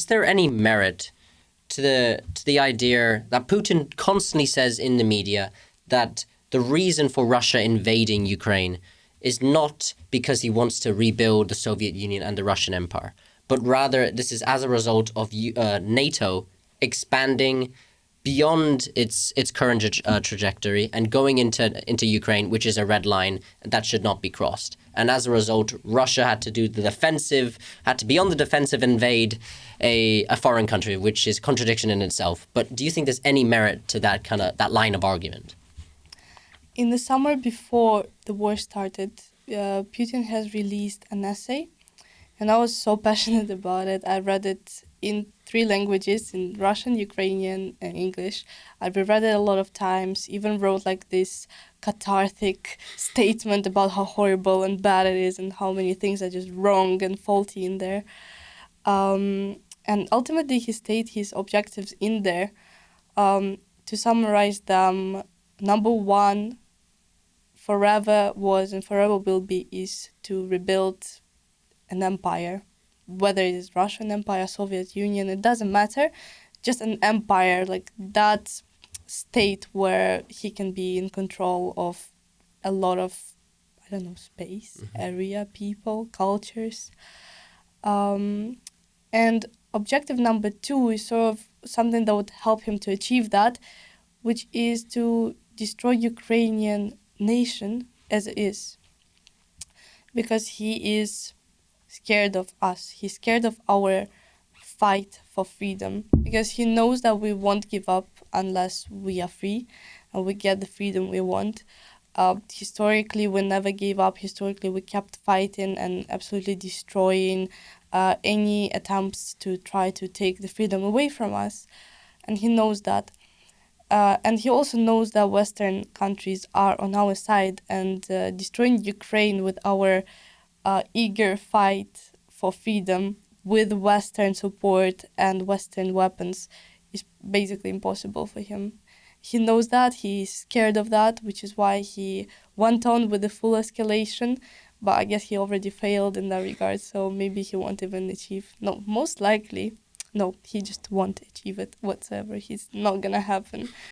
there any merit to the idea that Putin constantly says in the media that the reason for Russia invading Ukraine is not because he wants to rebuild the Soviet Union and the Russian Empire, but rather this is as a result of NATO expanding beyond its current trajectory and going into Ukraine, which is a red line that should not be crossed. And as a result, Russia had to be on the defensive, invade a foreign country, which is contradiction in itself. But do you think there's any merit to that line of argument? In the summer before the war started, Putin has released an essay, and I was so passionate about it. I read it in 3 languages, in Russian, Ukrainian, and English. I reread it a lot of times, even wrote like this cathartic statement about how horrible and bad it is and how many things are just wrong and faulty in there. And ultimately he stated his objectives in there. To summarize them, number 1, forever was and forever will be is to rebuild an empire. Whether it is Russian Empire, Soviet Union, it doesn't matter. Just an empire, like that state where he can be in control of a lot of, space, area, people, cultures. And objective number 2 is sort of something that would help him to achieve that, which is to destroy Ukrainian nation as it is. Because he is scared of us. He's scared of our fight for freedom, because he knows that we won't give up unless we are free and we get the freedom we want. Historically, we never gave up. Historically, we kept fighting and absolutely destroying any attempts to try to take the freedom away from us. And he knows that. And he also knows that Western countries are on our side, and destroying Ukraine with our eager fight for freedom with Western support and Western weapons is basically impossible for him. He knows that, he's scared of that, which is why he went on with the full escalation, but I guess he already failed in that regard, so maybe he won't even achieve, no, most likely, no, he just won't achieve it whatsoever. He's not gonna happen.